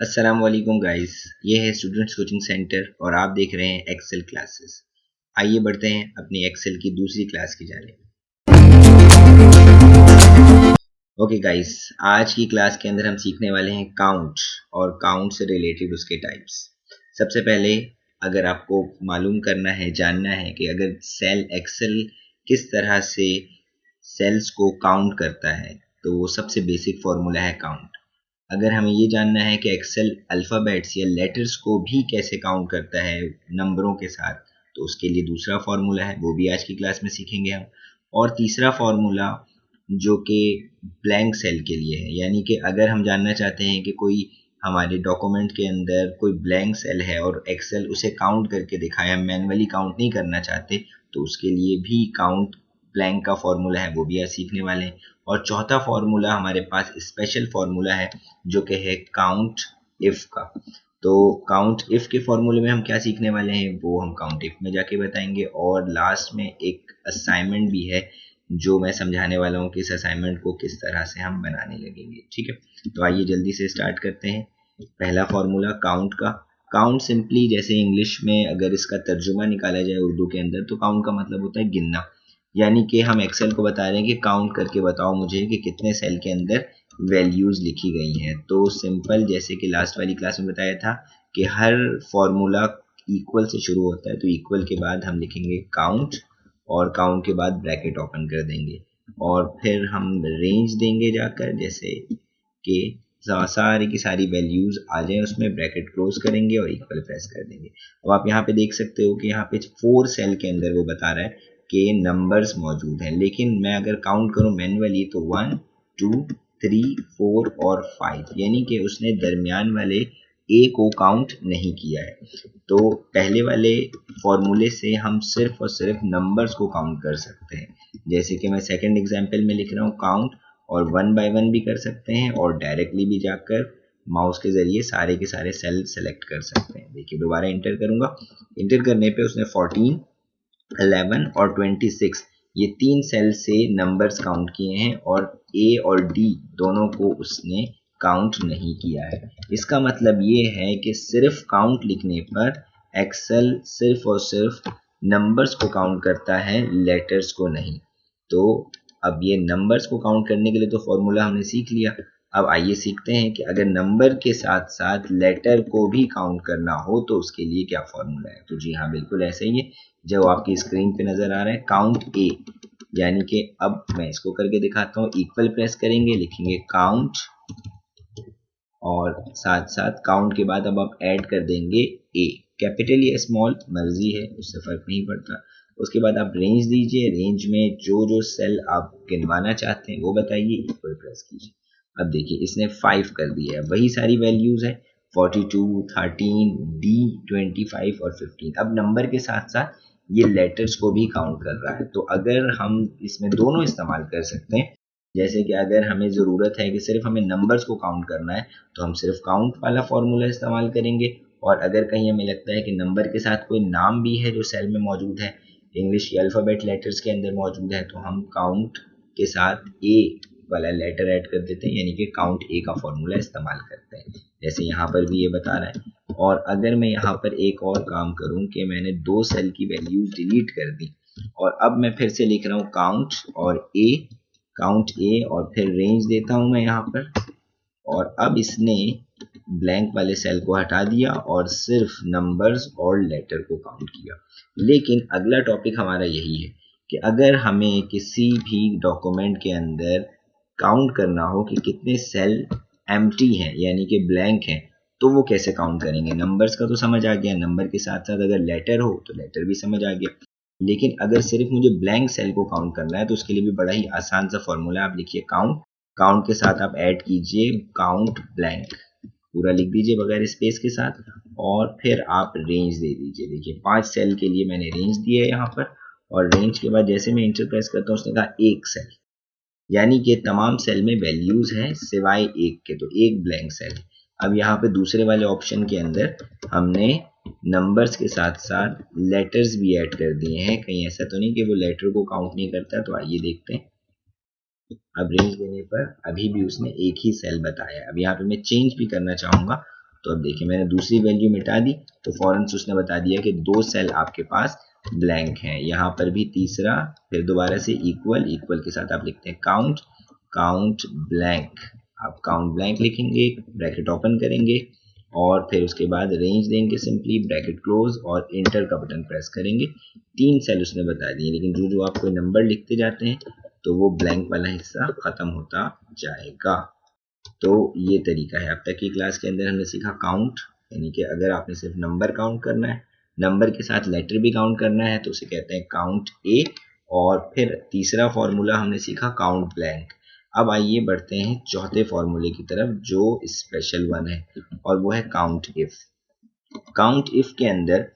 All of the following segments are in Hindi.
अस्सलाम वालेकुम गाइस, ये है स्टूडेंट्स कोचिंग सेंटर और आप देख रहे हैं एक्सेल क्लासेस। आइए बढ़ते हैं अपनी एक्सेल की दूसरी क्लास की जानिब। ओके गाइस, आज की क्लास के अंदर हम सीखने वाले हैं काउंट और काउंट से रिलेटेड उसके टाइप्स। सबसे पहले अगर आपको मालूम करना है, जानना है कि अगर सेल एक्सेल किस तरह से सेल्स को काउंट करता है, तो वो सबसे बेसिक फॉर्मूला है काउंट। अगर हमें ये जानना है कि एक्सेल अल्फ़ाबेट्स या लेटर्स को भी कैसे काउंट करता है नंबरों के साथ, तो उसके लिए दूसरा फार्मूला है, वो भी आज की क्लास में सीखेंगे हम। और तीसरा फार्मूला जो कि ब्लैंक सेल के लिए है, यानी कि अगर हम जानना चाहते हैं कि कोई हमारे डॉक्यूमेंट के अंदर कोई ब्लैंक सेल है और एक्सेल उसे काउंट करके दिखाए, हम मैनुअली काउंट नहीं करना चाहते, तो उसके लिए भी काउंट ब्लैंक का फॉर्मूला है, वो भी आज सीखने वाले हैं। और चौथा फॉर्मूला हमारे पास स्पेशल फॉर्मूला है जो कि है काउंट इफ का। तो काउंट इफ के फॉर्मूले में हम क्या सीखने वाले हैं वो हम काउंट इफ में जाके बताएंगे। और लास्ट में एक असाइनमेंट भी है जो मैं समझाने वाला हूँ कि इस असाइनमेंट को किस तरह से हम बनाने लगेंगे। ठीक है, तो आइए जल्दी से स्टार्ट करते हैं। पहला फॉर्मूला काउंट का। काउंट सिंपली जैसे इंग्लिश में अगर इसका तर्जुमा निकाला जाए उर्दू के अंदर, तो काउंट का मतलब होता है गिनना। यानी कि हम एक्सेल को बता रहे हैं कि काउंट करके बताओ मुझे कि कितने सेल के अंदर वैल्यूज लिखी गई हैं। तो सिंपल जैसे कि लास्ट वाली क्लास में बताया था कि हर फॉर्मूला इक्वल से शुरू होता है, तो इक्वल के बाद हम लिखेंगे काउंट और काउंट के बाद ब्रैकेट ओपन कर देंगे और फिर हम रेंज देंगे जाकर, जैसे कि सारी की सारी वैल्यूज आ जाए उसमें, ब्रैकेट क्लोज करेंगे और इक्वल प्रेस कर देंगे। अब आप यहाँ पे देख सकते हो कि यहाँ पे 4 सेल के अंदर वो बता रहा है कि नंबर्स मौजूद हैं, लेकिन मैं अगर काउंट करूं मैनुअली तो 1 2 3 4 और 5, यानी कि उसने दरमियान वाले ए को काउंट नहीं किया है। तो पहले वाले फॉर्मूले से हम सिर्फ और सिर्फ नंबर्स को काउंट कर सकते हैं, जैसे कि मैं सेकंड एग्जांपल में लिख रहा हूँ काउंट, और 1 बाय 1 भी कर सकते हैं और डायरेक्टली भी जाकर माउस के जरिए सारे के सारे सेल सेलेक्ट कर सकते हैं। देखिए दोबारा इंटर करूंगा, इंटर करने पे उसने 14 11 और 26 ये 3 सेल से नंबर्स काउंट किए हैं और ए और डी दोनों को उसने काउंट नहीं किया है। इसका मतलब ये है कि सिर्फ काउंट लिखने पर एक्सेल सिर्फ और सिर्फ नंबर्स को काउंट करता है, लेटर्स को नहीं। तो अब ये नंबर्स को काउंट करने के लिए तो फॉर्मूला हमने सीख लिया। अब आइए सीखते हैं कि अगर नंबर के साथ साथ लेटर को भी काउंट करना हो तो उसके लिए क्या फॉर्मूला है। तो जी हाँ, बिल्कुल ऐसे ही है जो आपकी स्क्रीन पे नजर आ रहा है, काउंट ए। यानी कि अब मैं इसको करके दिखाता हूँ, इक्वल प्रेस करेंगे, लिखेंगे काउंट और साथ साथ काउंट के बाद अब आप ऐड कर देंगे ए, कैपिटल या स्मॉल मर्जी है, उससे फर्क नहीं पड़ता। उसके बाद आप रेंज दीजिए, रेंज में जो जो सेल आप गिनवाना चाहते हैं वो बताइए, इक्वल प्रेस कीजिए। अब देखिए इसने 5 कर दिया है, वही सारी वैल्यूज है 42 13 डी 25 और 15। अब नंबर के साथ साथ ये लेटर्स को भी काउंट कर रहा है। तो अगर हम इसमें दोनों इस्तेमाल कर सकते हैं, जैसे कि अगर हमें ज़रूरत है कि सिर्फ हमें नंबर्स को काउंट करना है तो हम सिर्फ काउंट वाला फॉर्मूला इस्तेमाल करेंगे, और अगर कहीं हमें लगता है कि नंबर के साथ कोई नाम भी है जो सेल में मौजूद है, इंग्लिश के अल्फ़ाबेट लेटर्स के अंदर मौजूद है, तो हम काउंट के साथ ए वाला लेटर ऐड कर देते हैं, यानी कि काउंट ए का फॉर्मूला इस्तेमाल करते हैं, जैसे यहाँ पर भी ये बता रहा है। और अगर मैं यहाँ पर एक और काम करूँ कि मैंने 2 सेल की वैल्यूज डिलीट कर दी और अब मैं फिर से लिख रहा हूँ काउंट और ए, काउंट ए और फिर रेंज देता हूं मैं यहाँ पर, और अब इसने ब्लैंक वाले सेल को हटा दिया और सिर्फ नंबर्स और लेटर को काउंट किया। लेकिन अगला टॉपिक हमारा यही है कि अगर हमें किसी भी डॉक्यूमेंट के अंदर काउंट करना हो कि कितने सेल एम्प्टी हैं यानी कि ब्लैंक हैं, तो वो कैसे काउंट करेंगे। नंबर्स का तो समझ आ गया, नंबर के साथ साथ अगर लेटर हो तो लेटर भी समझ आ गया, लेकिन अगर सिर्फ मुझे ब्लैंक सेल को काउंट करना है तो उसके लिए भी बड़ा ही आसान सा फॉर्मूला है। आप लिखिए काउंट, काउंट के साथ आप ऐड कीजिए काउंट ब्लैंक, पूरा लिख दीजिए बगैर स्पेस के साथ, और फिर आप रेंज दे दीजिए। देखिए 5 सेल के लिए मैंने रेंज दिया है यहाँ पर, और रेंज के बाद जैसे मैं इंटर प्रेस करता हूँ उसने कहा एक सेल, यानी कि तमाम सेल में वैल्यूज हैं सिवाय एक के, तो एक ब्लैंक सेल है। अब यहाँ पे दूसरे वाले ऑप्शन के अंदर हमने नंबर्स के साथ साथ लेटर्स भी ऐड कर दिए हैं, कहीं ऐसा तो नहीं कि वो लेटर को काउंट नहीं करता। तो आइए देखते हैं, अब रेंज देने पर अभी भी उसने एक ही सेल बताया। अब यहाँ पे मैं चेंज भी करना चाहूंगा तो अब देखिए मैंने दूसरी वैल्यू मिटा दी तो फौरन से उसने बता दिया कि 2 सेल आपके पास ब्लैंक हैं। यहाँ पर भी तीसरा, फिर दोबारा से इक्वल, इक्वल के साथ आप लिखते हैं काउंट, काउंट ब्लैंक। आप काउंट ब्लैंक लिखेंगे, ब्रैकेट ओपन करेंगे और फिर उसके बाद रेंज देंगे सिंपली, ब्रैकेट क्लोज और इंटर का बटन प्रेस करेंगे। 3 सेल उसने बता दिए, लेकिन जो आप कोई नंबर लिखते जाते हैं तो वो ब्लैंक वाला हिस्सा खत्म होता जाएगा। तो ये तरीका है। अब तक की क्लास के अंदर हमने सीखा काउंट, यानी कि अगर आपने सिर्फ नंबर काउंट करना है, नंबर के साथ लेटर भी काउंट करना है तो उसे कहते हैं काउंट ए। और फिर तीसरा फॉर्मूला हमने सीखा काउंट ब्लैंक। अब आइए बढ़ते हैं चौथे फॉर्मूले की तरफ जो स्पेशल वन है, और वो है काउंट इफ। काउंट इफ के अंदर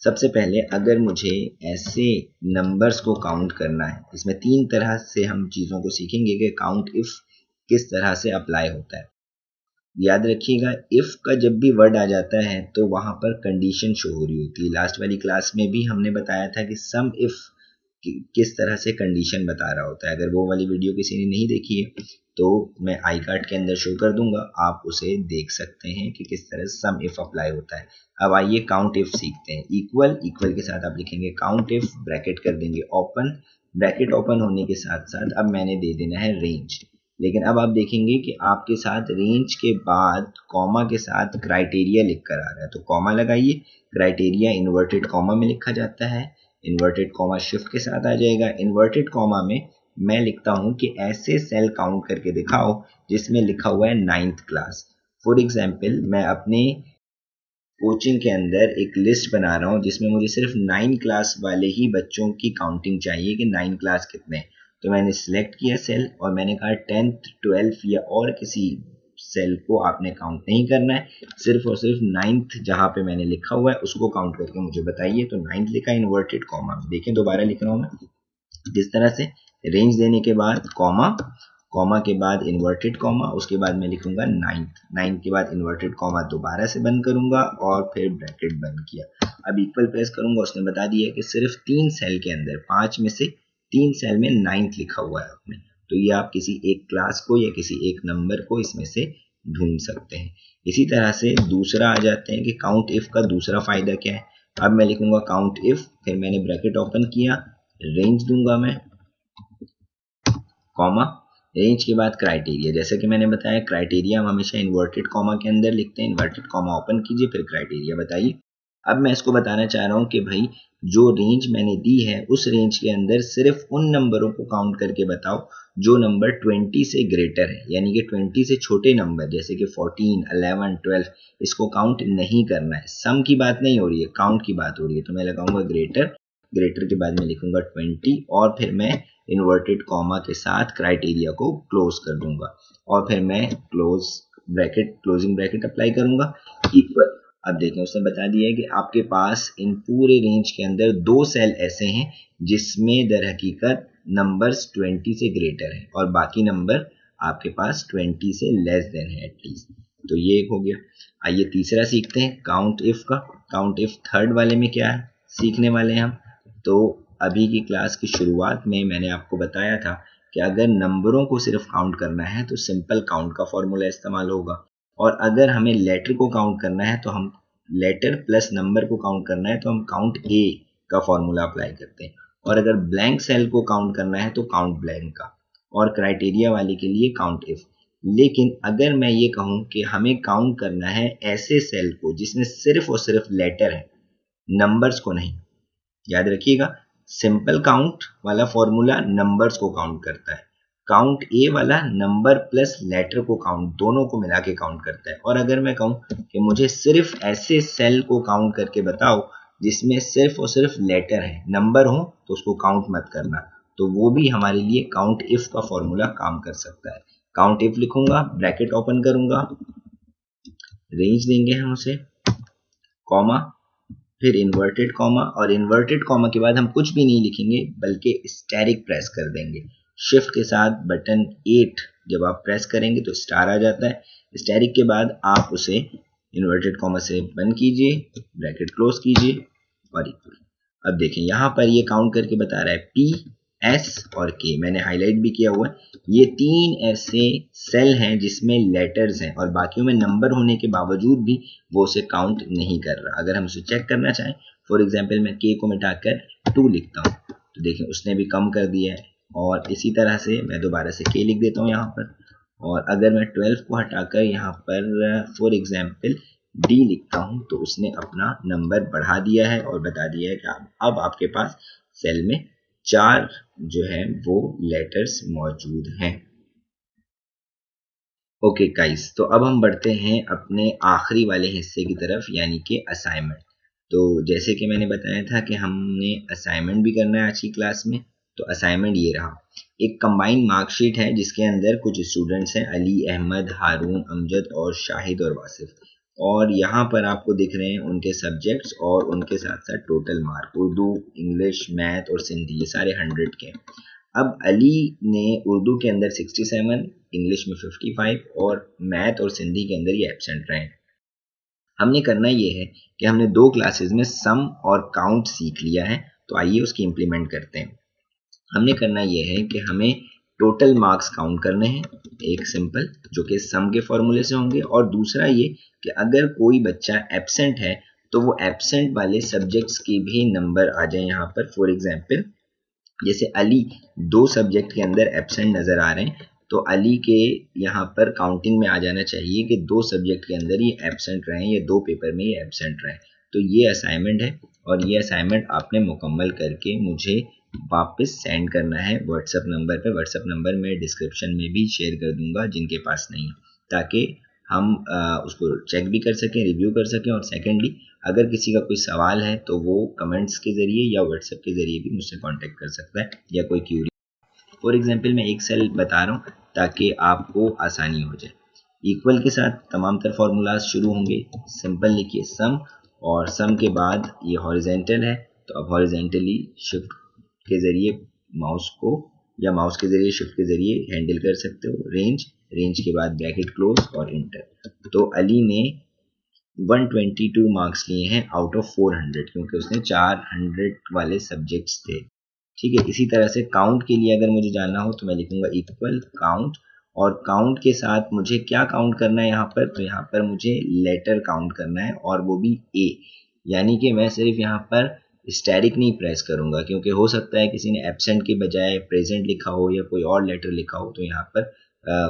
सबसे पहले अगर मुझे ऐसे नंबर्स को काउंट करना है, इसमें 3 तरह से हम चीज़ों को सीखेंगे कि काउंट इफ किस तरह से अप्लाई होता है। याद रखिएगा, इफ का जब भी वर्ड आ जाता है तो वहां पर कंडीशन शो हो रही होती है। लास्ट वाली क्लास में भी हमने बताया था कि सम इफ किस तरह से कंडीशन बता रहा होता है। अगर वो वाली वीडियो किसी ने नहीं देखी है तो मैं आई कार्ड के अंदर शो कर दूंगा, आप उसे देख सकते हैं कि किस तरह से सम इफ अप्लाई होता है। अब आइए काउंट इफ सीखते हैं। इक्वल, इक्वल के साथ आप लिखेंगे काउंट इफ, ब्रैकेट कर देंगे ओपन, ब्रैकेट ओपन होने के साथ साथ अब मैंने दे देना है रेंज। लेकिन अब आप देखेंगे कि आपके साथ रेंज के बाद कॉमा के साथ क्राइटेरिया लिख कर आ रहा है, तो कॉमा लगाइए, क्राइटेरिया इन्वर्टेड कॉमा में लिखा जाता है, इन्वर्टेड कॉमा शिफ्ट के साथ आ जाएगा। इन्वर्टेड कॉमा में मैं लिखता हूं कि ऐसे सेल काउंट करके दिखाओ जिसमें लिखा हुआ है 9th क्लास। फॉर एग्जाम्पल, मैं अपने कोचिंग के अंदर एक लिस्ट बना रहा हूं जिसमें मुझे सिर्फ 9 क्लास वाले ही बच्चों की काउंटिंग चाहिए कि 9 क्लास कितने। तो मैंने सिलेक्ट किया सेल और मैंने कहा 10th 12th या और किसी सेल को आपने काउंट नहीं करना है, सिर्फ और सिर्फ 9th जहां पे मैंने लिखा हुआ है उसको काउंट करके मुझे बताइए। तो 9th लिखा इन्वर्टेड कॉमा, देखिए दोबारा लिख रहा हूं मैं जिस तरह से, रेंज देने के बाद कॉमा, कॉमा के बाद इन्वर्टेड कॉमा, उसके बाद मैं लिखूंगा 9 के बाद इन्वर्टेड कॉमा दोबारा से बंद करूंगा और फिर ब्रैकेट बंद किया। अब इक्वल प्रेस करूंगा, उसने बता दिया कि सिर्फ 3 सेल के अंदर, 5 में से 3 सेल में 9th लिखा हुआ है आपने। तो ये आप किसी एक क्लास को या किसी एक नंबर को इसमें से ढूंढ सकते हैं। इसी तरह से दूसरा आ जाते हैं कि काउंट इफ का दूसरा फायदा क्या है। अब मैं लिखूंगा काउंट इफ, फिर मैंने ब्रैकेट ओपन किया, रेंज दूंगा मैं, कॉमा, रेंज के बाद क्राइटेरिया। जैसे कि मैंने बताया क्राइटेरिया हम हमेशा इन्वर्टेड कॉमा के अंदर लिखते हैं, इन्वर्टेड कॉमा ओपन कीजिए, फिर क्राइटेरिया बताइए। अब मैं इसको बताना चाह रहा हूं कि भाई जो रेंज मैंने दी है उस रेंज के अंदर सिर्फ उन नंबरों को काउंट करके बताओ जो नंबर 20 से ग्रेटर है, यानी कि 20 से छोटे नंबर जैसे कि 14, 11, 12, इसको काउंट नहीं करना है। सम की बात नहीं हो रही है, काउंट की बात हो रही है। तो मैं लगाऊंगा ग्रेटर, ग्रेटर के बाद मैं लिखूंगा 20 और फिर मैं इन्वर्टेड कॉमा के साथ क्राइटेरिया को क्लोज कर दूंगा और फिर मैं close bracket, closing bracket apply करूंगा, इक्वल। अब देखें उसने बता दिया है कि आपके पास इन पूरे रेंज के अंदर 2 सेल ऐसे हैं जिसमें दर हकीकत नंबर्स 20 से ग्रेटर है और बाकी नंबर आपके पास 20 से लेस देन है एटलीस्ट। तो ये एक हो गया। आइए तीसरा सीखते हैं काउंट इफ का। काउंट इफ थर्ड वाले में क्या है सीखने वाले हैं हम। तो अभी की क्लास की शुरुआत में मैंने आपको बताया था कि अगर नंबरों को सिर्फ काउंट करना है तो सिंपल काउंट का फॉर्मूला इस्तेमाल होगा, और अगर हमें लेटर को काउंट करना है तो हम लेटर प्लस नंबर को काउंट करना है तो हम काउंट ए का फॉर्मूला अप्लाई करते हैं, और अगर ब्लैंक सेल को काउंट करना है तो काउंट ब्लैंक का, और क्राइटेरिया वाले के लिए काउंट इफ। लेकिन अगर मैं ये कहूं कि हमें काउंट करना है ऐसे सेल को जिसमें सिर्फ और सिर्फ लेटर है, नंबर्स को नहीं, याद रखिएगा सिंपल काउंट वाला फॉर्मूला नंबर्स को काउंट करता है, काउंट ए वाला नंबर प्लस लेटर को काउंट, दोनों को मिला के काउंट करता है। और अगर मैं कहूं कि मुझे सिर्फ ऐसे सेल को काउंट करके बताओ जिसमें सिर्फ और सिर्फ लेटर है, नंबर हो तो उसको काउंट मत करना, तो वो भी हमारे लिए काउंट इफ का फॉर्मूला काम कर सकता है। काउंट इफ लिखूंगा, ब्रैकेट ओपन करूंगा, रेंज देंगे हम उसे, कॉमा, फिर इन्वर्टेड कॉमा, और इन्वर्टेड कॉमा के बाद हम कुछ भी नहीं लिखेंगे बल्कि स्टैरिक प्रेस कर देंगे। शिफ्ट के साथ बटन 8 जब आप प्रेस करेंगे तो स्टार आ जाता है। स्टैरिक के बाद आप उसे इन्वर्टेड कॉमा से बंद कीजिए, ब्रैकेट क्लोज कीजिए और इक्वल। अब देखें यहाँ पर ये काउंट करके बता रहा है P एस और के, मैंने हाईलाइट भी किया हुआ है। ये 3 ऐसे सेल हैं जिसमें लेटर्स हैं और बाकियों में नंबर होने के बावजूद भी वो उसे काउंट नहीं कर रहा। अगर हम उसे चेक करना चाहें, फॉर एग्जाम्पल मैं के को मिटाकर 2 लिखता हूँ तो देखें उसने भी कम कर दिया है। और इसी तरह से मैं दोबारा से के लिख देता हूँ यहाँ पर, और अगर मैं 12 को हटाकर यहाँ पर फॉर एग्जाम्पल डी लिखता हूँ तो उसने अपना नंबर बढ़ा दिया है और बता दिया है कि अब आपके पास सेल में 4 जो है वो लेटर्स मौजूद हैं। ओके गाइस, तो अब हम बढ़ते हैं अपने आखिरी वाले हिस्से की तरफ, यानी कि असाइनमेंट। तो जैसे कि मैंने बताया था कि हमने असाइनमेंट भी करना है आज की क्लास में, तो असाइनमेंट ये रहा। एक कंबाइंड मार्कशीट है जिसके अंदर कुछ स्टूडेंट्स हैं, अली, अहमद, हारून, अमजद और शाहिद और वासिफ। और यहाँ पर आपको दिख रहे हैं उनके सब्जेक्ट्स और उनके साथ साथ total mark, Urdu, English, math और सिंधी, ये सारे 100 के। अब अली ने उर्दू के अंदर 67, इंग्लिश में 55 और मैथ और सिंधी के अंदर ये एब्सेंट रहे। हमने करना ये है कि हमने 2 क्लासेस में सम और काउंट सीख लिया है, तो आइए उसकी इम्प्लीमेंट करते हैं। हमने करना ये है कि हमें टोटल मार्क्स काउंट करने हैं, एक सिंपल जो कि सम के फॉर्मूले से होंगे, और दूसरा ये कि अगर कोई बच्चा एब्सेंट है तो वो एब्सेंट वाले सब्जेक्ट्स की भी नंबर आ जाए यहाँ पर। फॉर एग्जाम्पल जैसे अली 2 सब्जेक्ट के अंदर एब्सेंट नज़र आ रहे हैं, तो अली के यहाँ पर काउंटिंग में आ जाना चाहिए कि 2 सब्जेक्ट के अंदर ये एब्सेंट रहे या 2 पेपर में ये एब्सेंट रहे। तो ये असाइनमेंट है और ये असाइनमेंट आपने मुकम्मल करके मुझे वापस सेंड करना है व्हाट्सएप नंबर पे। व्हाट्सएप नंबर मैं डिस्क्रिप्शन में भी शेयर कर दूंगा जिनके पास नहीं है, ताकि हम उसको चेक भी कर सकें, रिव्यू कर सकें। और सेकेंडली अगर किसी का कोई सवाल है तो वो कमेंट्स के ज़रिए या व्हाट्सएप के ज़रिए भी मुझसे कांटेक्ट कर सकता है, या कोई क्यूरी। फॉर एग्जांपल मैं एक सेल बता रहा हूँ ताकि आपको आसानी हो जाए। इक्वल के साथ तमाम तर फार्मूलाज शुरू होंगे। सिंपल लिखिए सम, और सम के बाद ये हॉरिजेंटल है तो अब हॉरिजेंटली शिफ्ट के ज़रिए माउस को, या माउस के ज़रिए शिफ्ट के ज़रिए हैंडल कर सकते हो। रेंज, रेंज के बाद ब्रैकेट क्लोज और इंटर। तो अली ने 122 मार्क्स लिए हैं आउट ऑफ 400, क्योंकि उसने 400 वाले सब्जेक्ट्स थे। ठीक है, इसी तरह से काउंट के लिए अगर मुझे जानना हो तो मैं लिखूंगा इक्वल काउंट, और काउंट के साथ मुझे क्या काउंट करना है यहाँ पर, तो यहाँ पर मुझे लेटर काउंट करना है और वो भी ए। यानी कि मैं सिर्फ यहाँ पर स्टैटिक नहीं प्रेस करूंगा, क्योंकि हो सकता है किसी ने एब्सेंट के बजाय प्रेजेंट लिखा हो या कोई और लेटर लिखा हो, तो यहाँ पर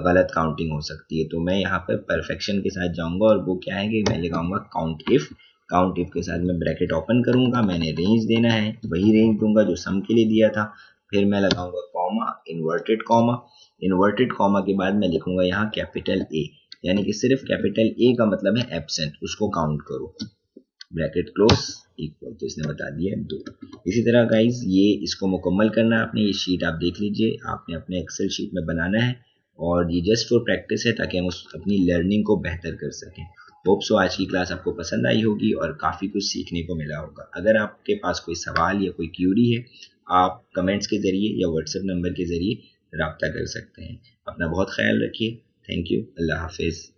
गलत काउंटिंग हो सकती है। तो मैं यहाँ पर परफेक्शन के साथ जाऊंगा और वो क्या है कि मैं लगाऊंगा काउंट इफ। काउंट इफ के साथ मैं ब्रैकेट ओपन करूंगा, मैंने रेंज देना है, वही रेंज दूंगा जो सम के लिए दिया था। फिर मैं लगाऊंगा comma, inverted comma. Inverted comma के बाद मैं लिखूंगा यहाँ कैपिटल ए, यानी कि सिर्फ कैपिटल ए का मतलब है एब्सेंट, उसको काउंट करो। ब्रैकेट क्लोज इक्वल, तो इसने बता दिया 2। इसी तरह गाइज ये इसको मुकम्मल करना है आपने। ये शीट आप देख लीजिए, आपने अपने एक्सेल शीट में बनाना है, और ये जस्ट फॉर प्रैक्टिस है ताकि हम अपनी लर्निंग को बेहतर कर सकें। होप सो आज की क्लास आपको पसंद आई होगी और काफ़ी कुछ सीखने को मिला होगा। अगर आपके पास कोई सवाल या कोई क्यूरी है, आप कमेंट्स के ज़रिए या व्हाट्सएप नंबर के ज़रिए रब्ता कर सकते हैं। अपना बहुत ख्याल रखिए। थैंक यू, अल्लाह हाफिज़।